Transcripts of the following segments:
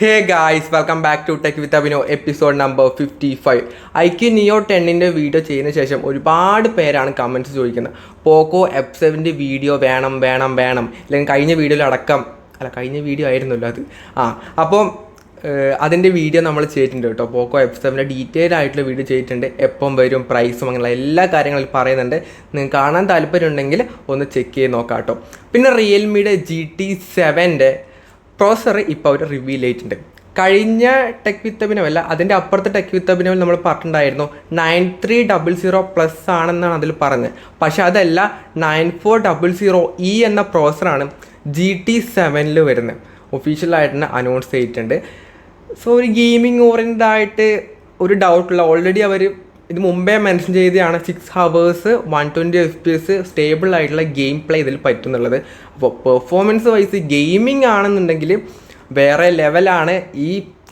Hey guys, welcome back to tech with Abhino episode number 55. IQOO Neo 10ൻ്റെ video ചെയ്തതിന് ശേഷം ഒരുപാട് പേരാണ് കമൻറ്റ്സ് ചോദിക്കുന്നത്. പോക്കോ F7 വീഡിയോ വേണം അല്ലെങ്കിൽ കഴിഞ്ഞ വീഡിയോ ആയിരുന്നല്ലോ അത്. അപ്പം അതിൻ്റെ വീഡിയോ നമ്മൾ ചെയ്തിട്ടുണ്ട് കേട്ടോ. പോക്കോ F7 ഡീറ്റെയിൽ ആയിട്ടുള്ള വീഡിയോ ചെയ്തിട്ടുണ്ട്. എപ്പം വരും, പ്രൈസും അങ്ങനെയുള്ള എല്ലാ കാര്യങ്ങളും പറയുന്നുണ്ട്. നിങ്ങൾക്ക് കാണാൻ താല്പര്യമുണ്ടെങ്കിൽ ഒന്ന് ചെക്ക് ചെയ്ത് നോക്കാം കേട്ടോ. പിന്നെ റിയൽമിയുടെ GT7 പ്രോസസ്സർ ഇപ്പോൾ അവർ റിവീൽ ചെയ്തിട്ടുണ്ട്. കഴിഞ്ഞ ടെക് വിത്ത് അഭിനവല്ല, അതിൻ്റെ അപ്പുറത്തെ ടെക് വിത്ത് അഭിനവിൽ നമ്മൾ പറഞ്ഞിട്ടുണ്ടായിരുന്നു 9300+ ആണെന്നാണ് അതിൽ പറഞ്ഞത്. പക്ഷെ അതല്ല, 9400E എന്ന പ്രോസസ്സറാണ് GT7 വരുന്നത്. ഒഫീഷ്യലായിട്ട് തന്നെ അനൗൺസ് ചെയ്തിട്ടുണ്ട്. സോ ഒരു ഗെയിമിംഗ് ഓറിയൻറ്റഡ് ആയിട്ട് ഒരു ഡൗട്ടുള്ള, ഓൾറെഡി അവർ ഇത് മുമ്പേ മെൻഷൻ ചെയ്തതാണ് 6 hours 120 FPS സ്റ്റേബിൾ ആയിട്ടുള്ള ഗെയിം പ്ലേ ഇതിൽ പറ്റുന്നുള്ളത്. അപ്പോൾ പെർഫോമൻസ് വൈസ് ഗെയിമിംഗ് ആണെന്നുണ്ടെങ്കിൽ വേറെ ലെവലാണ്.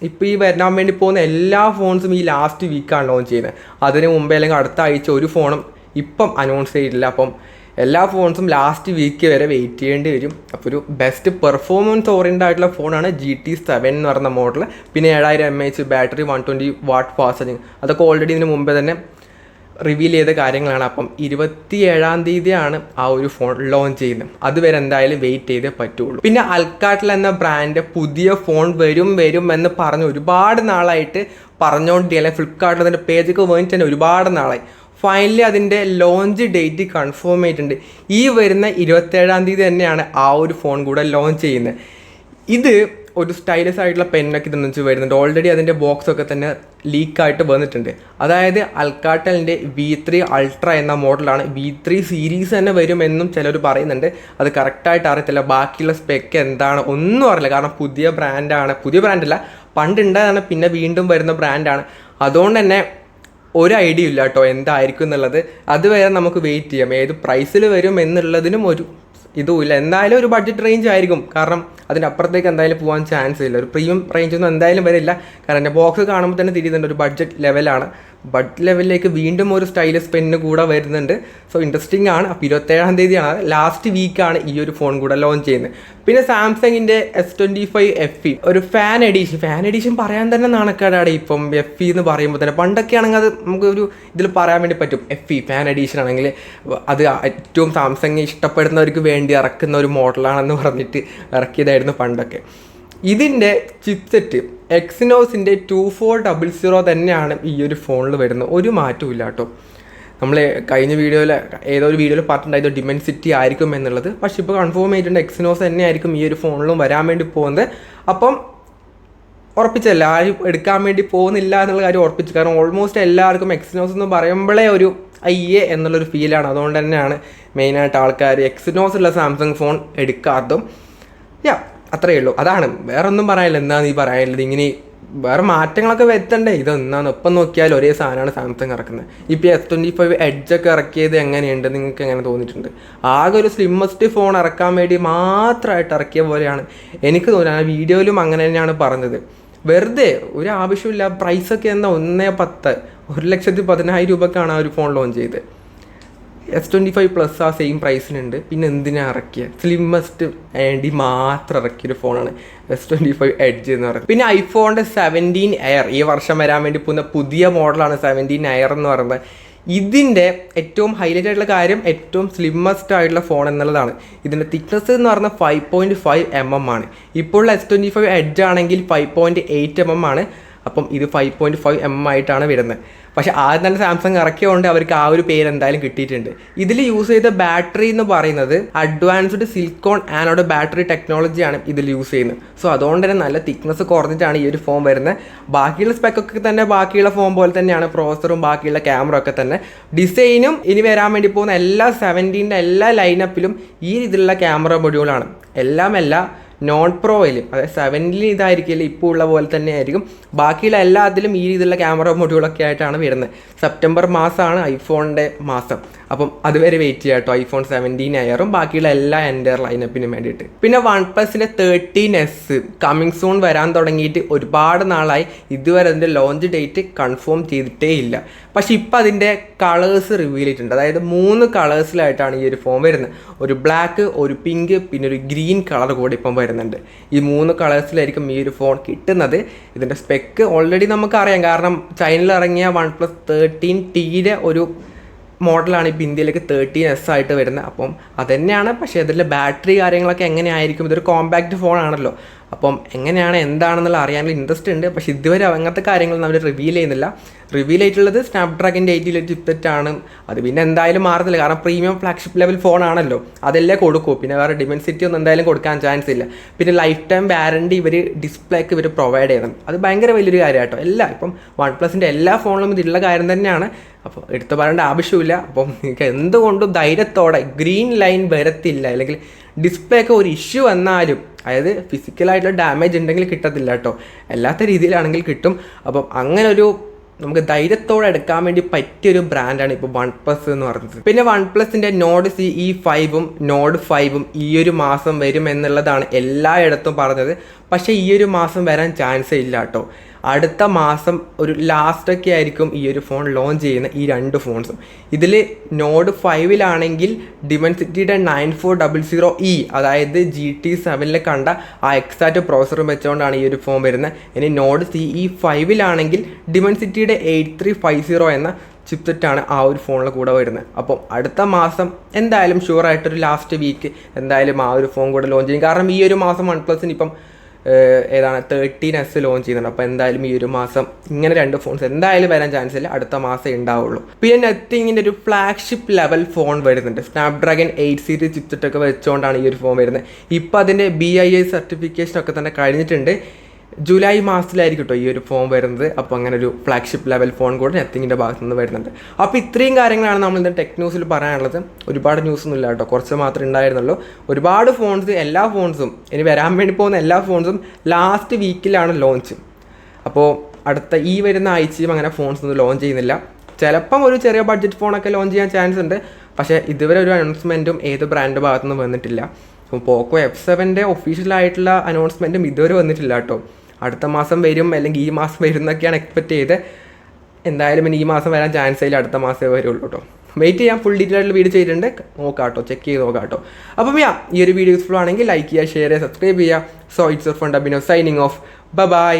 ഇപ്പോൾ ഈ വരാൻ വേണ്ടി പോകുന്ന എല്ലാ ഫോൺസും ഈ ലാസ്റ്റ് വീക്കാണ് ലോഞ്ച് ചെയ്യുന്നത്. അതിന് മുമ്പേ അല്ലെങ്കിൽ അടുത്ത ആഴ്ച ഒരു ഫോണും ഇപ്പം അനൗൺസ് ചെയ്തിട്ടില്ല. അപ്പം എല്ലാ ഫോൺസും ലാസ്റ്റ് വീക്ക് വരെ വെയിറ്റ് ചെയ്യേണ്ടി വരും. അപ്പോൾ ഒരു ബെസ്റ്റ് പെർഫോമൻസ് ഓറിയൻറ്റഡ് ആയിട്ടുള്ള ഫോണാണ് GT7 എന്ന് പറയുന്ന മോഡൽ. പിന്നെ 7000 mAh battery, 120 watt fast charging, അതൊക്കെ ഓൾറെഡി ഇതിന് മുമ്പേ തന്നെ റിവീൽ ചെയ്ത കാര്യങ്ങളാണ്. അപ്പം 27-ാം തീയതിയാണ് ആ ഒരു ഫോൺ ലോഞ്ച് ചെയ്യുന്നത്. അതുവരെ എന്തായാലും വെയിറ്റ് ചെയ്തേ പറ്റുള്ളൂ. പിന്നെ അൽക്കാട്ടിൽ എന്ന ബ്രാൻഡ് പുതിയ ഫോൺ വരും എന്ന് പറഞ്ഞ് ഒരുപാട് നാളായിട്ട് പറഞ്ഞുകൊണ്ടിരിക്കുക. ഫ്ലിപ്കാർട്ടിൽ അതിൻ്റെ പേജൊക്കെ വേണ്ടിയിട്ട് തന്നെ ഒരുപാട് നാളായി. ഫൈനലി അതിൻ്റെ ലോഞ്ച് ഡേറ്റ് കൺഫേം ചെയ്തിട്ടുണ്ട്. ഈ വരുന്ന 27-ാം തീയതി തന്നെയാണ് ആ ഒരു ഫോൺ കൂടെ ലോഞ്ച് ചെയ്യുന്നത്. ഇത് ഒരു സ്റ്റൈലിഷ് ആയിട്ടുള്ള പെന്നൊക്കെ ഇതെന്ന് വരുന്നുണ്ട്. ഓൾറെഡി അതിൻ്റെ ബോക്സൊക്കെ തന്നെ ലീക്കായിട്ട് വന്നിട്ടുണ്ട്. അതായത് അൽക്കാട്ടലിൻ്റെ V3 Ultra എന്ന മോഡലാണ്. V3 സീരീസ് തന്നെ വരുമെന്നും ചിലർ പറയുന്നുണ്ട്. അത് കറക്റ്റായിട്ട് അറിയത്തില്ല. ബാക്കിയുള്ള സ്പെക്ക് എന്താണ് ഒന്നും അറിയില്ല. കാരണം പുതിയ ബ്രാൻഡല്ല, പണ്ടുണ്ടായതാണ്, പിന്നെ വീണ്ടും വരുന്ന ബ്രാൻഡാണ്. അതുകൊണ്ട് തന്നെ ഒരു ഐഡിയ ഇല്ല കേട്ടോ എന്തായിരിക്കും എന്നുള്ളത്. അതുവരെ നമുക്ക് വെയിറ്റ് ചെയ്യാം. ഏത് പ്രൈസിൽ വരും എന്നുള്ളതിനും ഒരു ഇതുമില്ല. എന്തായാലും ഒരു ബഡ്ജറ്റ് റേഞ്ച് ആയിരിക്കും. കാരണം അതിൻ്റെ അപ്പുറത്തേക്ക് എന്തായാലും പോകാൻ ചാൻസ് ഇല്ല. ഒരു പ്രീമിയം റേഞ്ചൊന്നും എന്തായാലും വരില്ല. കാരണം എൻ്റെ ബോക്സ് കാണുമ്പോൾ തന്നെ തിരിയുന്നുണ്ട് ഒരു ബഡ്ജറ്റ് ലെവലാണ്. ബഡ്ജറ്റ് ലെവലിലേക്ക് വീണ്ടും ഒരു സ്റ്റൈലിഷ് പെന്ന് കൂടെ വരുന്നുണ്ട്. സോ ഇൻട്രസ്റ്റിംഗ് ആണ്. അപ്പോൾ 27-ാം തീയതിയാണ്, ലാസ്റ്റ് വീക്കാണ് ഈ ഒരു ഫോൺ കൂടെ ലോഞ്ച് ചെയ്യുന്നത്. പിന്നെ സാംസങ്ങിൻ്റെ S25 FE ഒരു ഫാൻ എഡീഷൻ പറയാൻ തന്നെ നാണക്കേടാണ് ഇപ്പം. FE എന്ന് പറയുമ്പോൾ തന്നെ, പണ്ടൊക്കെ ആണെങ്കിൽ അത് നമുക്ക് ഒരു ഇതിൽ പറയാൻ വേണ്ടി പറ്റും. FE ഫാൻ എഡീഷൻ ആണെങ്കിൽ അത് ഏറ്റവും സാംസങ് ഇഷ്ടപ്പെടുന്നവർക്ക് വേണ്ടി ഇറക്കുന്ന ഒരു മോഡലാണെന്ന് പറഞ്ഞിട്ട് ഇറക്കിയതായിരുന്നു പണ്ടൊക്കെ. ഇതിൻ്റെ ചിപ്സെറ്റ് എക്സിനോസിൻ്റെ 2400 തന്നെയാണ് ഈ ഒരു ഫോണിൽ വരുന്നത്. ഒരു മാറ്റവും ഇല്ല കേട്ടോ. നമ്മൾ കഴിഞ്ഞ ഏതോ ഒരു വീഡിയോയിൽ പറഞ്ഞിട്ടുണ്ടായത് ഡിമെൻസിറ്റി ആയിരിക്കും എന്നുള്ളത്. പക്ഷെ ഇപ്പോൾ കൺഫേം ചെയ്തിട്ടുണ്ട് എക്സിനോസ് തന്നെയായിരിക്കും ഈ ഒരു ഫോണിലും വരാൻ വേണ്ടി പോകുന്നത്. അപ്പം ഉറപ്പിച്ചല്ല, ആരും എടുക്കാൻ വേണ്ടി പോകുന്നില്ല എന്നുള്ള കാര്യം ഉറപ്പിച്ചു. കാരണം ഓൾമോസ്റ്റ് എല്ലാവർക്കും എക്സിനോസ് എന്ന് പറയുമ്പോഴേ ഒരു അയ്യേ എന്നുള്ളൊരു ഫീലാണ്. അതുകൊണ്ട് തന്നെയാണ് മെയിനായിട്ട് ആൾക്കാർ എക്സിനോസ് ഉള്ള സാംസങ് ഫോൺ എടുക്കാത്തതും. അത്രയേ ഉള്ളൂ. അതാണ്, വേറെ ഒന്നും പറയാനില്ല. എന്താണെന്ന് ഈ പറയാനുള്ളത്? ഇങ്ങനെ വേറെ മാറ്റങ്ങളൊക്കെ വരുത്തണ്ടേ? ഇതൊന്നാണ്. ഒപ്പം നോക്കിയാൽ ഒരേ സാധനമാണ് സാംസങ് ഇറക്കുന്നത്. ഇപ്പോൾ S25 എഡ്ജൊക്കെ ഇറക്കിയത് എങ്ങനെയുണ്ട്? നിങ്ങൾക്ക് എങ്ങനെ തോന്നിയിട്ടുണ്ട്? ആകെ ഒരു സ്ലിമ്മസ്റ്റ് ഫോൺ ഇറക്കാൻ വേണ്ടി മാത്രമായിട്ട് ഇറക്കിയ പോലെയാണ് എനിക്ക് തോന്നുന്നത്. ആ വീഡിയോയിലും അങ്ങനെ തന്നെയാണ് പറഞ്ഞത്. വെറുതെ ഒരു ആവശ്യമില്ല. പ്രൈസൊക്കെ എന്താ 1.10, 1,10,000 രൂപക്കാണ് ആ ഒരു ഫോൺ ലോഞ്ച് ചെയ്തത്. S25+ ആ സെയിം പ്രൈസിനുണ്ട്. പിന്നെ എന്തിനാണ് ഇറക്കിയ? സ്ലിമ്മസ്റ്റ് വേണ്ടി മാത്രം ഇറക്കിയൊരു ഫോണാണ് S25 എഡ്ജ് എന്ന് പറയുന്നത്. പിന്നെ ഐഫോണിൻ്റെ 17 Air ഈ വർഷം വരാൻ വേണ്ടി പോകുന്ന പുതിയ മോഡലാണ് 17 Air എന്ന് പറയുന്നത്. ഇതിൻ്റെ ഏറ്റവും ഹൈലൈറ്റ് ആയിട്ടുള്ള കാര്യം ഏറ്റവും സ്ലിമ്മസ്റ്റ് ആയിട്ടുള്ള ഫോൺ എന്നുള്ളതാണ്. ഇതിൻ്റെ തിക്നെസ് എന്ന് പറഞ്ഞാൽ 5.5 mm ആണ്. ഇപ്പോൾ S25 എഡ്ജ് ആണെങ്കിൽ 5.8 mm ആണ്. അപ്പം ഇത് 5.5 mm ആയിട്ടാണ് വരുന്നത്. പക്ഷേ ആദ്യം തന്നെ സാംസങ് ഇറക്കിയതുകൊണ്ട് അവർക്ക് ആ ഒരു പേര് എന്തായാലും കിട്ടിയിട്ടുണ്ട്. ഇതിൽ യൂസ് ചെയ്ത ബാറ്ററി എന്ന് പറയുന്നത് അഡ്വാൻസ്ഡ് സിലിക്കോൺ ആനോഡ് ബാറ്ററി ടെക്നോളജിയാണ് ഇതിൽ യൂസ് ചെയ്യുന്നത്. സോ അതുകൊണ്ട് തന്നെ നല്ല തിക്നെസ് കുറഞ്ഞിട്ടാണ് ഈ ഒരു ഫോൺ വരുന്നത്. ബാക്കിയുള്ള സ്പെക്കൊക്കെ തന്നെ ബാക്കിയുള്ള ഫോൺ പോലെ തന്നെയാണ്. പ്രോസറും ബാക്കിയുള്ള ക്യാമറ ഒക്കെ തന്നെ. ഡിസൈനും ഇനി വരാൻ വേണ്ടി പോകുന്ന എല്ലാ 17ൻ്റെ എല്ലാ ലൈനപ്പിലും ഈ രീതിയിലുള്ള ക്യാമറ മൊഡ്യൂളാണ്. എല്ലാം നോൺ പ്രോയിലും, അതായത് 7ൽ ഇതായിരിക്കില്ല, ഇപ്പോൾ ഉള്ള പോലെ തന്നെ ആയിരിക്കും. ബാക്കിയുള്ള എല്ലാത്തിലും ഈ രീതിയിലുള്ള ക്യാമറ മൊഡ്യൂളൊക്കെ ആയിട്ടാണ് വരുന്നത്. സെപ്റ്റംബർ മാസമാണ് ഐഫോണിൻ്റെ മാസം. അപ്പം അതുവരെ വെയിറ്റ് ചെയ്യാം കേട്ടോ ഐഫോൺ 17 എയറും ബാക്കിയുള്ള എല്ലാ എൻ്റെ ലൈനപ്പിനും വേണ്ടിയിട്ട്. പിന്നെ OnePlusന്റെ 13S കമ്മിങ് സൂൺ വരാൻ തുടങ്ങിയിട്ട് ഒരുപാട് നാളായി, ഇതുവരെ അതിൻ്റെ ലോഞ്ച് ഡേറ്റ് കൺഫേം ചെയ്തിട്ടേ ഇല്ല. പക്ഷേ ഇപ്പോൾ അതിൻ്റെ കളേഴ്സ് റിവീൽ ചെയ്തിട്ടുണ്ട്. അതായത് 3 കളേഴ്സിലായിട്ടാണ് ഈ ഒരു ഫോൺ വരുന്നത്. ഒരു ബ്ലാക്ക്, ഒരു പിങ്ക്, പിന്നെ ഒരു ഗ്രീൻ കളർ കൂടി ഇപ്പം വരുന്നുണ്ട്. ഈ 3 കളേഴ്സിലായിരിക്കും ഈ ഒരു ഫോൺ കിട്ടുന്നത്. ഇതിൻ്റെ സ്പെക്ക് ഓൾറെഡി നമുക്കറിയാം, കാരണം ചൈനയിൽ ഇറങ്ങിയ OnePlus 13Tയുടെ ഒരു മോഡലാണ് ഇപ്പോൾ ഇന്ത്യയിലേക്ക് 13S ആയിട്ട് വരുന്നത്. അപ്പം അതുതന്നെയാണ്. പക്ഷേ അതിലെ ബാറ്ററി കാര്യങ്ങളൊക്കെ എങ്ങനെയായിരിക്കും, ഇതൊരു കോമ്പാക്റ്റ് ഫോണാണല്ലോ, അപ്പം എങ്ങനെയാണ് എന്താണെന്നുള്ള അറിയാനുള്ള ഇൻട്രസ്റ്റ് ഉണ്ട്. പക്ഷേ ഇതുവരെ അങ്ങനത്തെ കാര്യങ്ങളൊന്നും അവർ റിവീൽ ചെയ്യുന്നില്ല. റിവീൽ ആയിട്ടുള്ളത് സ്നാപ്ഡ്രാഗൻ്റെ 8 ചിപ്സെറ്റാണ്. അത് പിന്നെ എന്തായാലും മാറത്തില്ല, കാരണം പ്രീമിയം ഫ്ലാഗ്ഷിപ്പ് ലെവൽ ഫോണാണല്ലോ, അതെല്ലാം കൊടുക്കൂ. പിന്നെ വേറെ ഡിമെൻസിറ്റി ഒന്നും എന്തായാലും കൊടുക്കാൻ ചാൻസ് ഇല്ല. പിന്നെ ലൈഫ് ടൈം വാറണ്ടി ഇവർ ഡിസ്പ്ലേക്ക് ഇവർ പ്രൊവൈഡ് ചെയ്യണം. അത് ഭയങ്കര വലിയൊരു കാര്യമായിട്ടോ. ഇപ്പം OnePlusന്റെ എല്ലാ ഫോണിലും ഇതിലുള്ള കാര്യം തന്നെയാണ്. അപ്പോൾ എടുത്തു പറയേണ്ട ആവശ്യമില്ല. അപ്പം നിങ്ങൾക്ക് എന്തുകൊണ്ടും ധൈര്യത്തോടെ ഗ്രീൻ ലൈൻ വരത്തില്ല, അല്ലെങ്കിൽ ഡിസ്പ്ലേ ഒക്കെ ഒരു ഇഷ്യൂ വന്നാലും, അതായത് ഫിസിക്കലായിട്ടുള്ള ഡാമേജ് ഉണ്ടെങ്കിൽ കിട്ടത്തില്ല കേട്ടോ, അല്ലാത്ത രീതിയിലാണെങ്കിൽ കിട്ടും. അപ്പം അങ്ങനെ ഒരു നമുക്ക് ധൈര്യത്തോടെ എടുക്കാൻ വേണ്ടി പറ്റിയൊരു ബ്രാൻഡാണ് ഇപ്പോൾ OnePlus എന്ന് പറയുന്നത്. പിന്നെ OnePlusന്റെ Nord CE 5ഉം Nord 5ഉം ഈ ഒരു മാസം വരും എന്നുള്ളതാണ് എല്ലായിടത്തും പറഞ്ഞത്. പക്ഷേ ഈ ഒരു മാസം വരാൻ ചാൻസേ ഇല്ല കേട്ടോ. അടുത്ത മാസം ഒരു ലാസ്റ്റൊക്കെ ആയിരിക്കും ഈ ഒരു ഫോൺ ലോഞ്ച് ചെയ്യുന്ന ഈ 2 ഫോൺസും. ഇതിൽ Nord 5ലാണെങ്കിൽ ഡിമെൻസിറ്റിയുടെ 9400E, അതായത് GT7 കണ്ട ആ എക്സാക്റ്റ് പ്രോസസ്സറും വെച്ചുകൊണ്ടാണ് ഈ ഒരു ഫോൺ വരുന്നത്. ഇനി Nord CE 5ലാണെങ്കിൽ ഡിമെൻസിറ്റിയുടെ 8350 എന്ന ചിപ്സെറ്റാണ് ആ ഒരു ഫോണിൽ കൂടെ വരുന്നത്. അപ്പം അടുത്ത മാസം എന്തായാലും ഷുവറായിട്ടൊരു ലാസ്റ്റ് വീക്ക് എന്തായാലും ആ ഒരു ഫോൺ കൂടെ ലോഞ്ച് ചെയ്യും. കാരണം ഈ ഒരു മാസം OnePlusന് ഇപ്പം 13S ലോഞ്ച് ചെയ്യുന്നുണ്ട്. അപ്പോൾ എന്തായാലും ഈ ഒരു മാസം ഇങ്ങനെ 2 ഫോൺസ് എന്തായാലും വരാൻ ചാൻസ് ഇല്ല, അടുത്ത മാസം ഉണ്ടാവുള്ളൂ. പിന്നെ നത്തിങ്ങിൻ്റെ ഒരു ഫ്ലാഗ്ഷിപ്പ് ലെവൽ ഫോൺ വരുന്നുണ്ട്. സ്നാപ്ഡ്രാഗൺ 8 സീരീസ് ചിപ്സെറ്റൊക്കെ വെച്ചുകൊണ്ടാണ് ഈ ഒരു ഫോൺ വരുന്നത്. ഇപ്പോൾ അതിൻ്റെ BIA സർട്ടിഫിക്കേഷനൊക്കെ തന്നെ കഴിഞ്ഞിട്ടുണ്ട്. ജൂലൈ മാസത്തിലായിരിക്കും കേട്ടോ ഈ ഒരു ഫോൺ വരുന്നത്. അപ്പോൾ അങ്ങനെ ഒരു ഫ്ലാഗ്ഷിപ്പ് ലെവൽ ഫോൺ കൂടെ നത്തിങ്ങിൻ്റെ ഭാഗത്തു നിന്ന് വരുന്നുണ്ട്. അപ്പോൾ ഇത്രയും കാര്യങ്ങളാണ് നമ്മൾ ഇന്ന് ടെക് ന്യൂസിൽ പറയാനുള്ളത്. ഒരുപാട് ന്യൂസൊന്നും ഇല്ല കേട്ടോ, കുറച്ച് മാത്രമേ ഉണ്ടായിരുന്നുള്ളൂ. ഒരുപാട് ഫോൺസ്, എല്ലാ ഫോൺസും ഇനി വരാൻ വേണ്ടി പോകുന്ന എല്ലാ ഫോൺസും ലാസ്റ്റ് വീക്കിലാണ് ലോഞ്ച്. അപ്പോൾ അടുത്ത ഈ വരുന്ന ആഴ്ചയും അങ്ങനെ ഫോൺസ് ഒന്നും ലോഞ്ച് ചെയ്യുന്നില്ല. ചിലപ്പം ഒരു ചെറിയ ബഡ്ജറ്റ് ഫോണൊക്കെ ലോഞ്ച് ചെയ്യാൻ ചാൻസ് ഉണ്ട്. പക്ഷേ ഇതുവരെ ഒരു അനൗൺസ്മെൻറ്റും ഏത് ബ്രാൻഡ് ഭാഗത്തുനിന്ന് വന്നിട്ടില്ല. അപ്പോൾ പോക്കോ F7ൻ്റെ ഒഫീഷ്യലായിട്ടുള്ള അനൗൺസ്മെൻറ്റും ഇതുവരെ വന്നിട്ടില്ല കേട്ടോ. അടുത്ത മാസം വരും, അല്ലെങ്കിൽ ഈ മാസം വരും എന്നൊക്കെയാണ് എക്സ്പെക്റ്റ് ചെയ്ത്. എന്തായാലും ഇനി ഈ മാസം വരാൻ ചാൻസ് ഇല്ല, അടുത്ത മാസമേ വരുള്ളൂ കേട്ടോ. വെയിറ്റ് ചെയ്യാം. ഫുൾ ഡീറ്റെയിൽ ആയിട്ടുള്ള വീഡിയോ ചെയ്തിട്ടുണ്ട്, നോക്കാം കേട്ടോ, ചെക്ക് ചെയ്ത് നോക്കാം കേട്ടോ. അപ്പം ഈ ഒരു വീഡിയോ യൂസ്ഫുൾ ആണെങ്കിൽ ലൈക്ക് ചെയ്യുക, ഷെയർ ചെയ്യുക, സബ്സ്ക്രൈബ് ചെയ്യുക. So it's your friend Abhinav signing off. By.